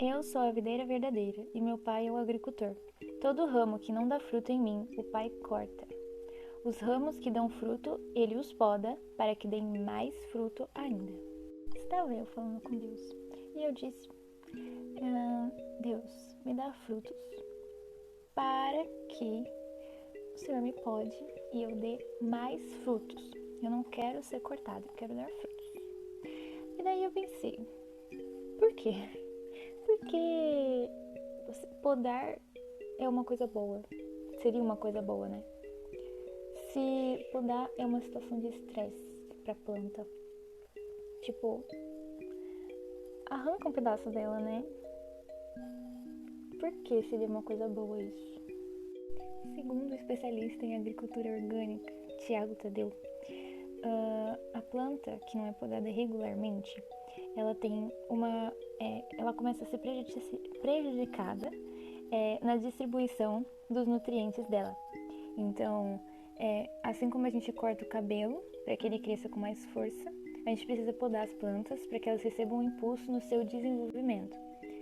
Eu sou a videira verdadeira e meu pai é o agricultor. Todo ramo que não dá fruto em mim, o pai corta. Os ramos que dão fruto, ele os poda para que deem mais fruto ainda. Estava eu falando com Deus e eu disse: Deus, me dá frutos para que o Senhor me pode e eu dê mais frutos. Eu não quero ser cortada, eu quero dar frutos. E daí eu pensei: por quê? Porque podar é uma coisa boa. Seria uma coisa boa, né? Se podar é uma situação de estresse pra planta. Tipo, arranca um pedaço dela, né? Por que seria uma coisa boa isso? Segundo o especialista em agricultura orgânica, Tiago Tadeu, a planta que não é podada regularmente, ela tem ela começa a ser prejudicada na distribuição dos nutrientes dela. Então, assim como a gente corta o cabelo para que ele cresça com mais força, a gente precisa podar as plantas para que elas recebam um impulso no seu desenvolvimento.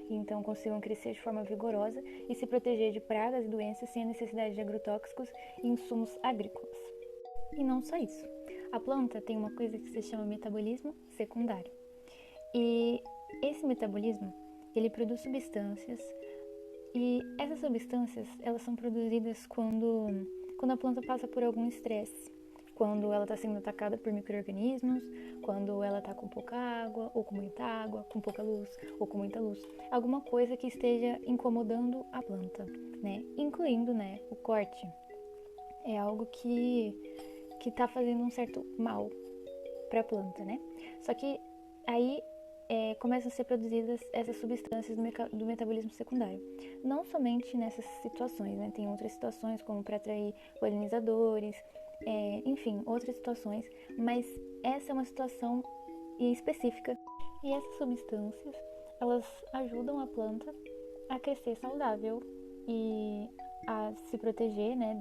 Então, consigam crescer de forma vigorosa e se proteger de pragas e doenças sem a necessidade de agrotóxicos e insumos agrícolas. E não só isso. A planta tem uma coisa que se chama metabolismo secundário. E esse metabolismo, ele produz substâncias e essas substâncias, elas são produzidas quando a planta passa por algum estresse, quando ela está sendo atacada por micro-organismos, quando ela está com pouca água, ou com muita água, com pouca luz, ou com muita luz. Alguma coisa que esteja incomodando a planta, né? Incluindo, né, o corte. É algo que está fazendo um certo mal para a planta, né? Só que aí começam a ser produzidas essas substâncias do metabolismo secundário. Não somente nessas situações, né? Tem outras situações como para atrair polinizadores, enfim, outras situações, mas essa é uma situação específica. E essas substâncias, elas ajudam a planta a crescer saudável e a se proteger, né,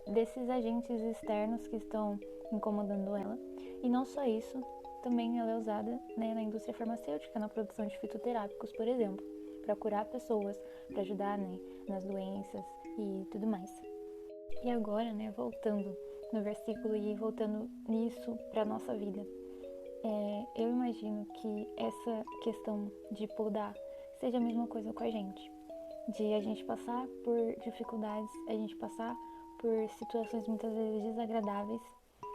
desses agentes externos que estão incomodando ela. E não só isso, também ela é usada, né, na indústria farmacêutica, na produção de fitoterápicos, por exemplo, para curar pessoas, para ajudar, né, nas doenças e tudo mais. E agora, né, voltando no versículo e voltando nisso para a nossa vida, eu imagino que essa questão de podar seja a mesma coisa com a gente. De a gente passar por dificuldades, a gente passar por situações muitas vezes desagradáveis,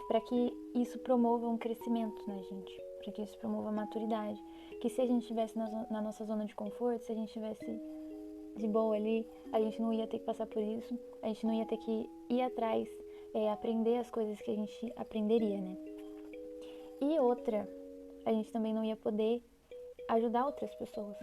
para que isso promova um crescimento na gente, para que isso promova a maturidade. Que se a gente estivesse na nossa zona de conforto, se a gente estivesse de boa ali, a gente não ia ter que passar por isso, a gente não ia ter que ir atrás, aprender as coisas que a gente aprenderia, né? E outra, a gente também não ia poder ajudar outras pessoas.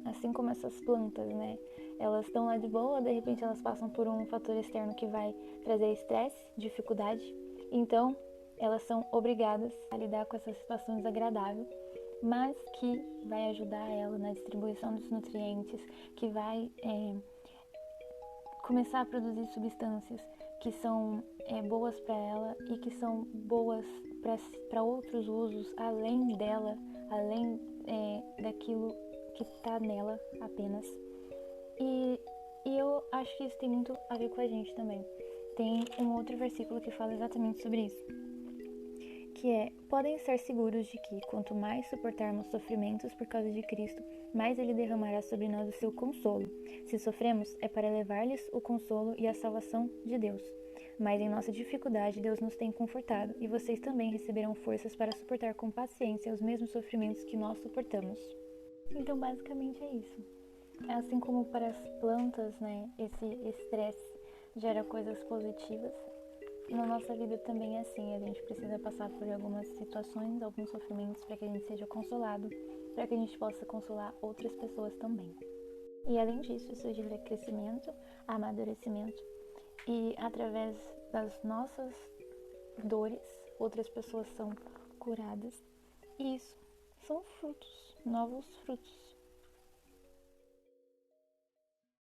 Assim como essas plantas, né? Elas estão lá de boa, de repente elas passam por um fator externo que vai trazer estresse, dificuldade. Então, elas são obrigadas a lidar com essa situação desagradável, mas que vai ajudar ela na distribuição dos nutrientes, que vai começar a produzir substâncias que são boas para ela e que são boas para outros usos além dela, além daquilo que está nela apenas. E eu acho que isso tem muito a ver com a gente também. Tem um outro versículo que fala exatamente sobre isso, que é: podem estar seguros de que, quanto mais suportarmos sofrimentos por causa de Cristo, mais Ele derramará sobre nós o seu consolo. Se sofremos, é para levar-lhes o consolo e a salvação de Deus. Mas em nossa dificuldade, Deus nos tem confortado, e vocês também receberão forças para suportar com paciência os mesmos sofrimentos que nós suportamos. Então, basicamente é isso. Assim como para as plantas, né, esse estresse gera coisas positivas, na nossa vida também é assim. A gente precisa passar por algumas situações, alguns sofrimentos, para que a gente seja consolado, para que a gente possa consolar outras pessoas também. E além disso, isso gera crescimento, amadurecimento, e através das nossas dores, outras pessoas são curadas, e isso são frutos, novos frutos.